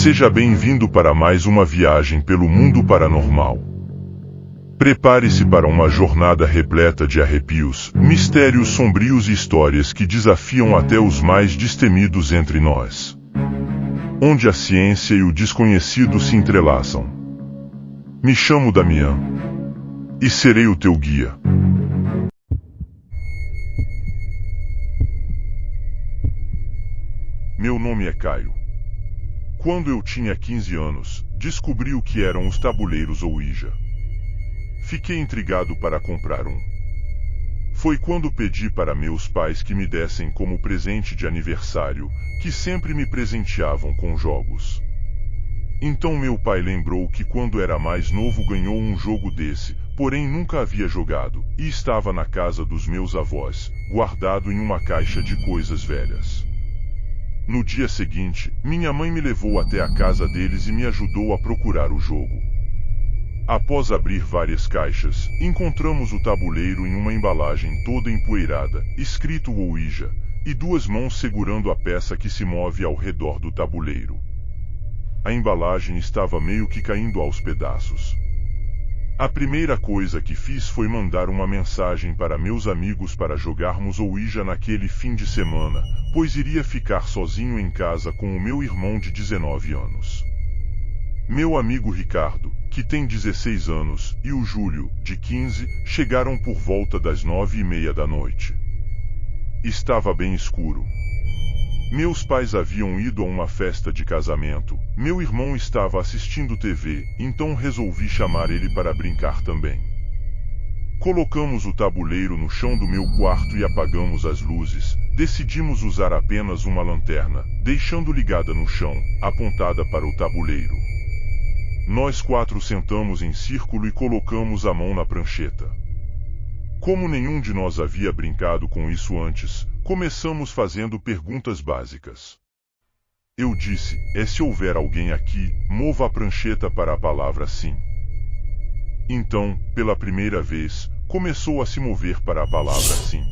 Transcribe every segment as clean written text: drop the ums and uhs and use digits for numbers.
Seja bem-vindo para mais uma viagem pelo mundo paranormal. Prepare-se para uma jornada repleta de arrepios, mistérios sombrios e histórias que desafiam até os mais destemidos entre nós. Onde a ciência e o desconhecido se entrelaçam. Me chamo Damian. E serei o teu guia. Meu nome é Caio. Quando eu tinha 15 anos, descobri o que eram os tabuleiros Ouija. Fiquei intrigado para comprar um. Foi quando pedi para meus pais que me dessem como presente de aniversário, que sempre me presenteavam com jogos. Então meu pai lembrou que quando era mais novo ganhou um jogo desse, porém nunca havia jogado, e estava na casa dos meus avós, guardado em uma caixa de coisas velhas. No dia seguinte, minha mãe me levou até a casa deles e me ajudou a procurar o jogo. Após abrir várias caixas, encontramos o tabuleiro em uma embalagem toda empoeirada, escrito Ouija, e duas mãos segurando a peça que se move ao redor do tabuleiro. A embalagem estava meio que caindo aos pedaços. A primeira coisa que fiz foi mandar uma mensagem para meus amigos para jogarmos Ouija naquele fim de semana, pois iria ficar sozinho em casa com o meu irmão de 19 anos. Meu amigo Ricardo, que tem 16 anos, e o Júlio, de 15, chegaram por volta das 9:30 da noite. Estava bem escuro. Meus pais haviam ido a uma festa de casamento, meu irmão estava assistindo TV, então resolvi chamar ele para brincar também. Colocamos o tabuleiro no chão do meu quarto e apagamos as luzes, decidimos usar apenas uma lanterna, deixando ligada no chão, apontada para o tabuleiro. Nós quatro sentamos em círculo e colocamos a mão na prancheta. Como nenhum de nós havia brincado com isso antes, começamos fazendo perguntas básicas. Eu disse, se houver alguém aqui, mova a prancheta para a palavra sim. Então, pela primeira vez, começou a se mover para a palavra sim.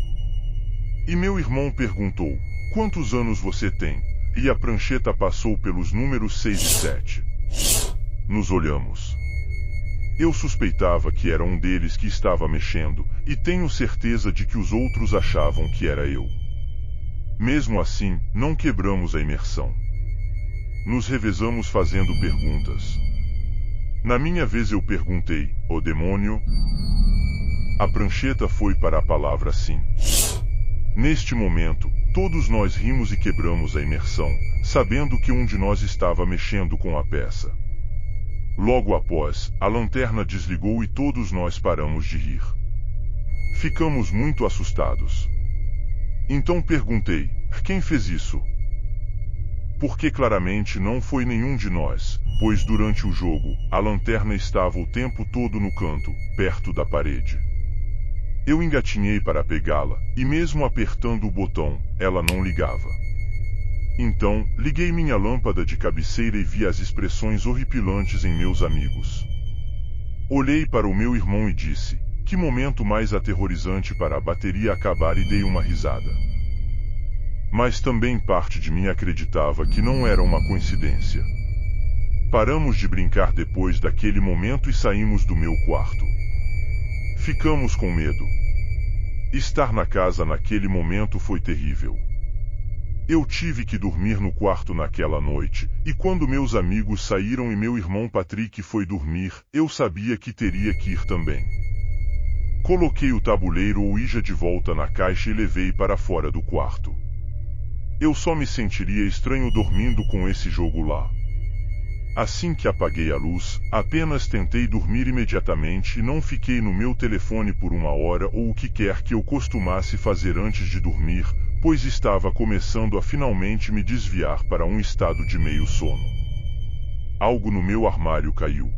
E meu irmão perguntou, quantos anos você tem? E a prancheta passou pelos números 6 e 7. Nos olhamos. Eu suspeitava que era um deles que estava mexendo, e tenho certeza de que os outros achavam que era eu. Mesmo assim, não quebramos a imersão. Nos revezamos fazendo perguntas. Na minha vez eu perguntei, "O demônio?" A prancheta foi para a palavra sim. Neste momento, todos nós rimos e quebramos a imersão, sabendo que um de nós estava mexendo com a peça. Logo após, a lanterna desligou e todos nós paramos de rir. Ficamos muito assustados. Então perguntei, quem fez isso? Porque claramente não foi nenhum de nós, pois durante o jogo, a lanterna estava o tempo todo no canto, perto da parede. Eu engatinhei para pegá-la, e mesmo apertando o botão, ela não ligava. Então, liguei minha lâmpada de cabeceira e vi as expressões horripilantes em meus amigos. Olhei para o meu irmão e disse, que momento mais aterrorizante para a bateria acabar, e dei uma risada. Mas também parte de mim acreditava que não era uma coincidência. Paramos de brincar depois daquele momento e saímos do meu quarto. Ficamos com medo. Estar na casa naquele momento foi terrível. Eu tive que dormir no quarto naquela noite, e quando meus amigos saíram e meu irmão Patrick foi dormir, eu sabia que teria que ir também. Coloquei o tabuleiro Ouija de volta na caixa e levei para fora do quarto. Eu só me sentiria estranho dormindo com esse jogo lá. Assim que apaguei a luz, apenas tentei dormir imediatamente e não fiquei no meu telefone por 1 hora ou o que quer que eu costumasse fazer antes de dormir, pois estava começando a finalmente me desviar para um estado de meio sono. Algo no meu armário caiu.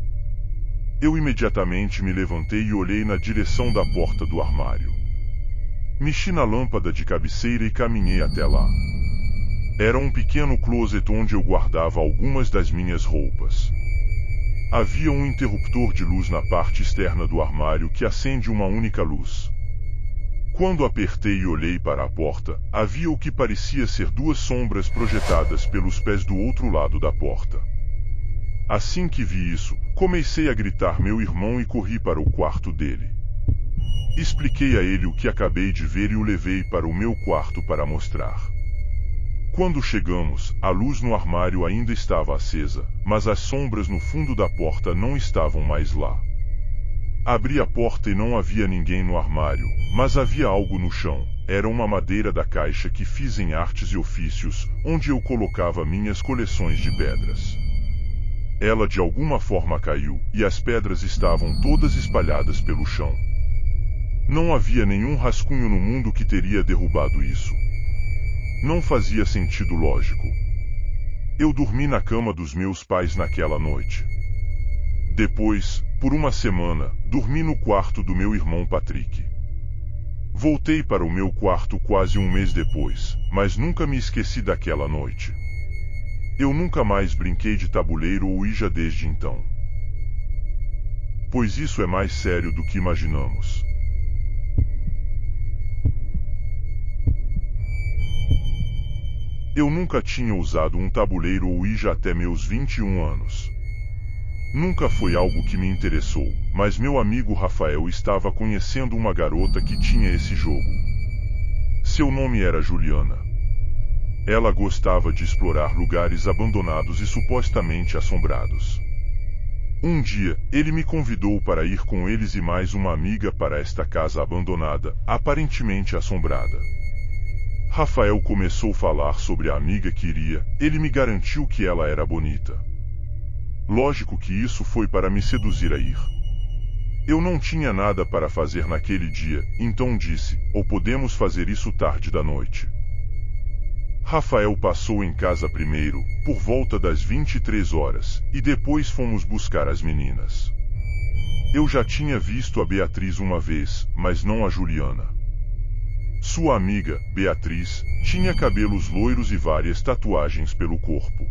Eu imediatamente me levantei e olhei na direção da porta do armário. Mexi na lâmpada de cabeceira e caminhei até lá. Era um pequeno closet onde eu guardava algumas das minhas roupas. Havia um interruptor de luz na parte externa do armário que acende uma única luz. Quando apertei e olhei para a porta, havia o que parecia ser duas sombras projetadas pelos pés do outro lado da porta. Assim que vi isso, comecei a gritar meu irmão e corri para o quarto dele. Expliquei a ele o que acabei de ver e o levei para o meu quarto para mostrar. Quando chegamos, a luz no armário ainda estava acesa, mas as sombras no fundo da porta não estavam mais lá. Abri a porta e não havia ninguém no armário, mas havia algo no chão. Era uma madeira da caixa que fiz em artes e ofícios, onde eu colocava minhas coleções de pedras. Ela de alguma forma caiu, e as pedras estavam todas espalhadas pelo chão. Não havia nenhum rascunho no mundo que teria derrubado isso. Não fazia sentido lógico. Eu dormi na cama dos meus pais naquela noite. Depois, por uma semana, dormi no quarto do meu irmão Patrick. Voltei para o meu quarto quase um mês depois, mas nunca me esqueci daquela noite. Eu nunca mais brinquei de tabuleiro ou Ouija desde então. Pois isso é mais sério do que imaginamos. Eu nunca tinha usado um tabuleiro ou Ouija até meus 21 anos. Nunca foi algo que me interessou, mas meu amigo Rafael estava conhecendo uma garota que tinha esse jogo. Seu nome era Juliana. Ela gostava de explorar lugares abandonados e supostamente assombrados. Um dia, ele me convidou para ir com eles e mais uma amiga para esta casa abandonada, aparentemente assombrada. Rafael começou a falar sobre a amiga que iria, ele me garantiu que ela era bonita. Lógico que isso foi para me seduzir a ir. Eu não tinha nada para fazer naquele dia, então disse, ou podemos fazer isso tarde da noite. Rafael passou em casa primeiro, por volta das 23 horas, e depois fomos buscar as meninas. Eu já tinha visto a Beatriz uma vez, mas não a Juliana. Sua amiga, Beatriz, tinha cabelos loiros e várias tatuagens pelo corpo.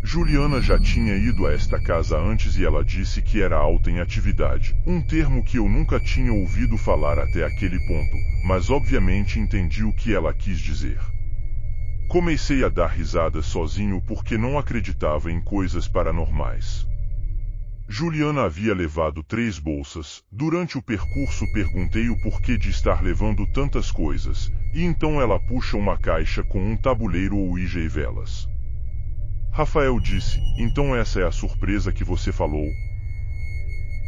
Juliana já tinha ido a esta casa antes e ela disse que era alta em atividade, um termo que eu nunca tinha ouvido falar até aquele ponto, mas obviamente entendi o que ela quis dizer. Comecei a dar risadas sozinho porque não acreditava em coisas paranormais. Juliana havia levado 3 bolsas. Durante o percurso perguntei o porquê de estar levando tantas coisas, e então ela puxa uma caixa com um tabuleiro ou Ouija e velas. Rafael disse, então essa é a surpresa que você falou?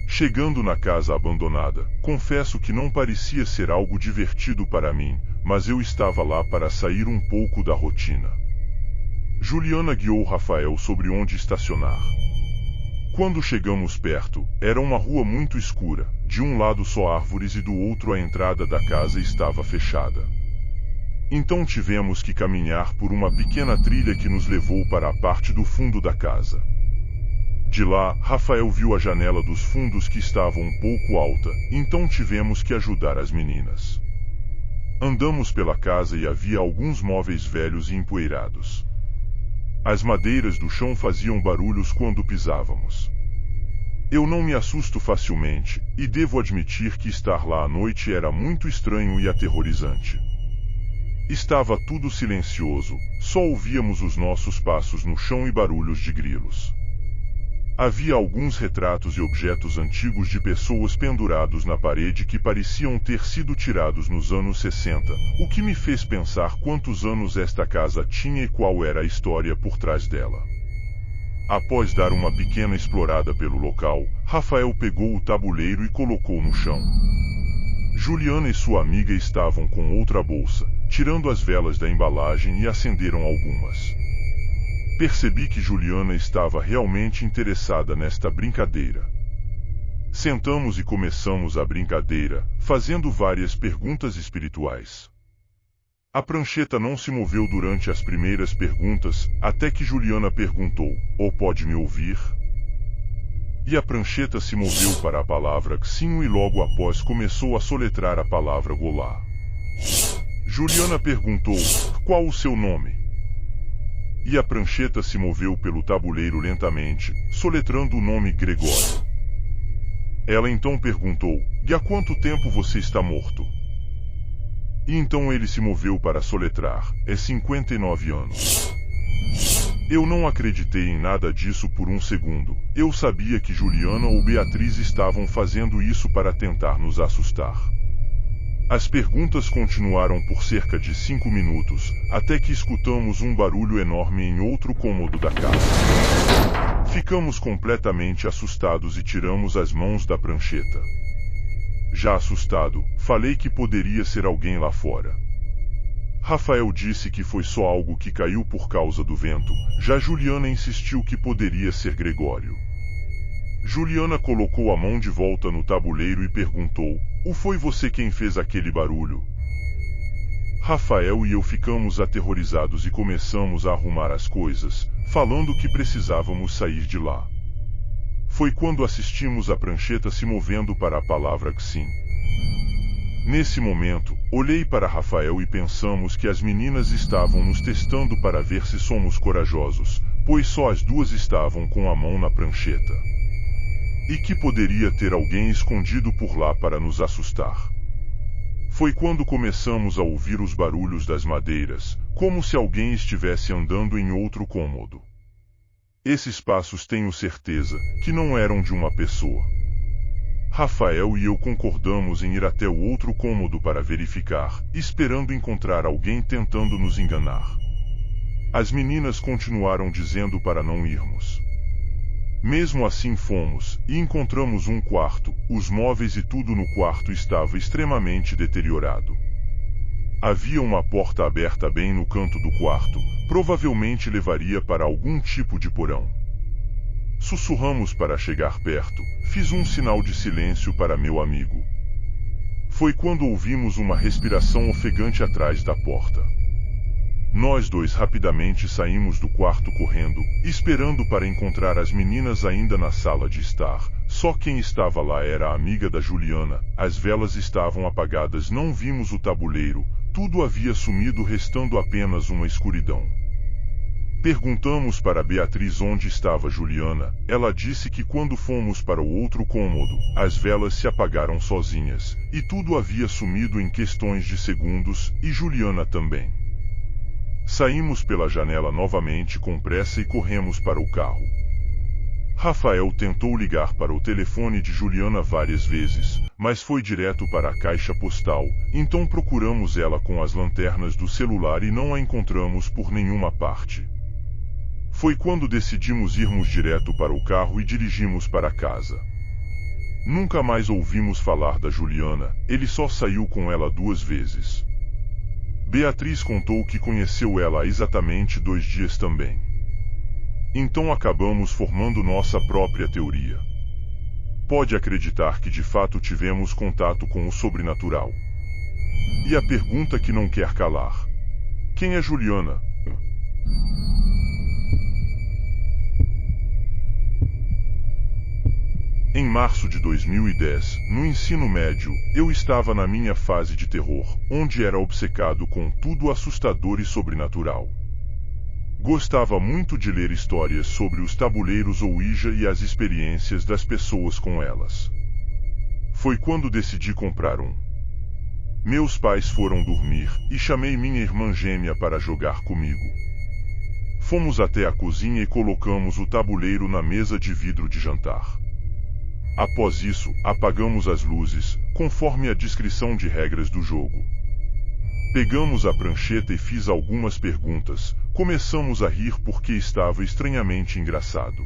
Chegando na casa abandonada, confesso que não parecia ser algo divertido para mim, mas eu estava lá para sair um pouco da rotina. Juliana guiou Rafael sobre onde estacionar. Quando chegamos perto, era uma rua muito escura, de um lado só árvores e do outro a entrada da casa estava fechada. Então tivemos que caminhar por uma pequena trilha que nos levou para a parte do fundo da casa. De lá, Rafael viu a janela dos fundos que estava um pouco alta, então tivemos que ajudar as meninas. Andamos pela casa e havia alguns móveis velhos e empoeirados. As madeiras do chão faziam barulhos quando pisávamos. Eu não me assusto facilmente, e devo admitir que estar lá à noite era muito estranho e aterrorizante. Estava tudo silencioso, só ouvíamos os nossos passos no chão e barulhos de grilos. Havia alguns retratos e objetos antigos de pessoas pendurados na parede que pareciam ter sido tirados nos anos 60, o que me fez pensar quantos anos esta casa tinha e qual era a história por trás dela. Após dar uma pequena explorada pelo local, Rafael pegou o tabuleiro e colocou no chão. Juliana e sua amiga estavam com outra bolsa, tirando as velas da embalagem e acenderam algumas. Percebi que Juliana estava realmente interessada nesta brincadeira. Sentamos e começamos a brincadeira, fazendo várias perguntas espirituais. A prancheta não se moveu durante as primeiras perguntas, até que Juliana perguntou, ou pode me ouvir? E a prancheta se moveu para a palavra Xinhu e logo após começou a soletrar a palavra Golá. Juliana perguntou, qual o seu nome? E a prancheta se moveu pelo tabuleiro lentamente, soletrando o nome Gregório. Ela então perguntou, e há quanto tempo você está morto? E então ele se moveu para soletrar, é 59 anos. Eu não acreditei em nada disso por um segundo. Eu sabia que Juliana ou Beatriz estavam fazendo isso para tentar nos assustar. As perguntas continuaram por cerca de 5 minutos, até que escutamos um barulho enorme em outro cômodo da casa. Ficamos completamente assustados e tiramos as mãos da prancheta. Já assustado, falei que poderia ser alguém lá fora. Rafael disse que foi só algo que caiu por causa do vento, já Juliana insistiu que poderia ser Gregório. Juliana colocou a mão de volta no tabuleiro e perguntou: "Ou foi você quem fez aquele barulho?" Rafael e eu ficamos aterrorizados e começamos a arrumar as coisas, falando que precisávamos sair de lá. Foi quando assistimos a prancheta se movendo para a palavra sim. Nesse momento, olhei para Rafael e pensamos que as meninas estavam nos testando para ver se somos corajosos, pois só as duas estavam com a mão na prancheta. E que poderia ter alguém escondido por lá para nos assustar. Foi quando começamos a ouvir os barulhos das madeiras, como se alguém estivesse andando em outro cômodo. Esses passos tenho certeza que não eram de uma pessoa. Rafael e eu concordamos em ir até o outro cômodo para verificar, esperando encontrar alguém tentando nos enganar. As meninas continuaram dizendo para não irmos. Mesmo assim fomos, e encontramos um quarto. Os móveis e tudo no quarto estava extremamente deteriorado. Havia uma porta aberta bem no canto do quarto, provavelmente levaria para algum tipo de porão. Sussurramos para chegar perto, fiz um sinal de silêncio para meu amigo. Foi quando ouvimos uma respiração ofegante atrás da porta. Nós dois rapidamente saímos do quarto correndo, esperando para encontrar as meninas ainda na sala de estar. Só quem estava lá era a amiga da Juliana, as velas estavam apagadas, não vimos o tabuleiro, tudo havia sumido, restando apenas uma escuridão. Perguntamos para Beatriz onde estava Juliana. Ela disse que quando fomos para o outro cômodo, as velas se apagaram sozinhas, e tudo havia sumido em questões de segundos, e Juliana também. Saímos pela janela novamente com pressa e corremos para o carro. Rafael tentou ligar para o telefone de Juliana várias vezes, mas foi direto para a caixa postal, então procuramos ela com as lanternas do celular e não a encontramos por nenhuma parte. Foi quando decidimos irmos direto para o carro e dirigimos para casa. Nunca mais ouvimos falar da Juliana, ele só saiu com ela 2 vezes. Beatriz contou que conheceu ela há exatamente 2 dias também. Então acabamos formando nossa própria teoria. Pode acreditar que de fato tivemos contato com o sobrenatural. E a pergunta que não quer calar: quem é Juliana? Em março de 2010, no ensino médio, eu estava na minha fase de terror, onde era obcecado com tudo assustador e sobrenatural. Gostava muito de ler histórias sobre os tabuleiros Ouija e as experiências das pessoas com elas. Foi quando decidi comprar um. Meus pais foram dormir, e chamei minha irmã gêmea para jogar comigo. Fomos até a cozinha e colocamos o tabuleiro na mesa de vidro de jantar. Após isso, apagamos as luzes, conforme a descrição de regras do jogo. Pegamos a prancheta e fiz algumas perguntas. Começamos a rir porque estava estranhamente engraçado.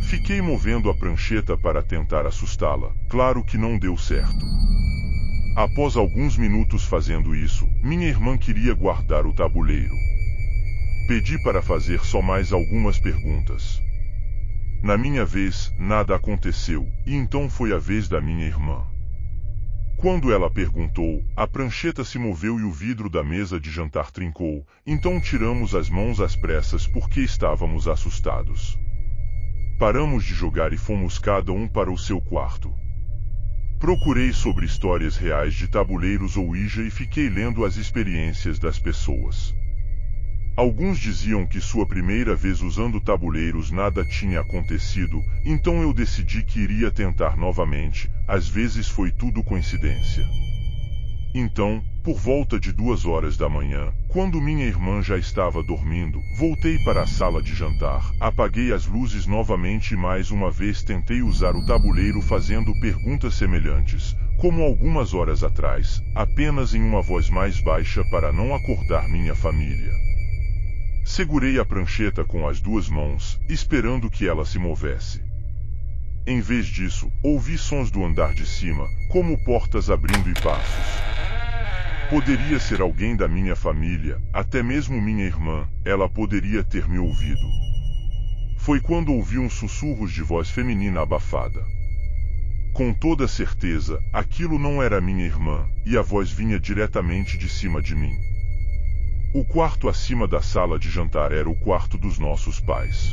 Fiquei movendo a prancheta para tentar assustá-la, claro que não deu certo. Após alguns minutos fazendo isso, minha irmã queria guardar o tabuleiro. Pedi para fazer só mais algumas perguntas. Na minha vez, nada aconteceu, e então foi a vez da minha irmã. Quando ela perguntou, a prancheta se moveu e o vidro da mesa de jantar trincou, então tiramos as mãos às pressas porque estávamos assustados. Paramos de jogar e fomos cada um para o seu quarto. Procurei sobre histórias reais de tabuleiros Ouija e fiquei lendo as experiências das pessoas. Alguns diziam que sua primeira vez usando tabuleiros nada tinha acontecido, então eu decidi que iria tentar novamente, às vezes foi tudo coincidência. Então, Por volta de 2 horas da manhã, quando minha irmã já estava dormindo, voltei para a sala de jantar, apaguei as luzes novamente e mais uma vez tentei usar o tabuleiro fazendo perguntas semelhantes, como algumas horas atrás, apenas em uma voz mais baixa para não acordar minha família. Segurei a prancheta com as 2 mãos, esperando que ela se movesse. Em vez disso, ouvi sons do andar de cima, como portas abrindo e passos. Poderia ser alguém da minha família, até mesmo minha irmã, ela poderia ter me ouvido. Foi quando ouvi uns sussurros de voz feminina abafada. Com toda certeza, aquilo não era minha irmã, e a voz vinha diretamente de cima de mim. O quarto acima da sala de jantar era o quarto dos nossos pais.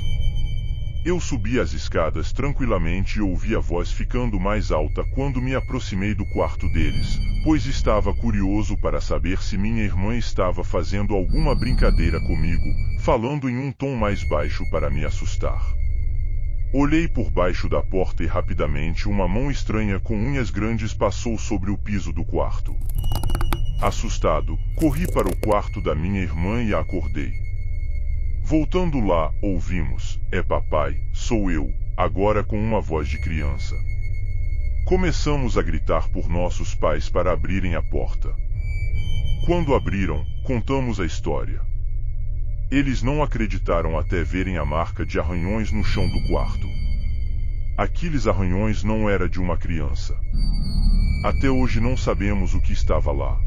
Eu subi as escadas tranquilamente e ouvi a voz ficando mais alta quando me aproximei do quarto deles, pois estava curioso para saber se minha irmã estava fazendo alguma brincadeira comigo, falando em um tom mais baixo para me assustar. Olhei por baixo da porta e rapidamente uma mão estranha com unhas grandes passou sobre o piso do quarto. Assustado, corri para o quarto da minha irmã e a acordei. Voltando lá, ouvimos: "É papai, sou eu", agora com uma voz de criança. Começamos a gritar por nossos pais para abrirem a porta. Quando abriram, contamos a história. Eles não acreditaram até verem a marca de arranhões no chão do quarto. Aqueles arranhões não eram de uma criança. Até hoje não sabemos o que estava lá.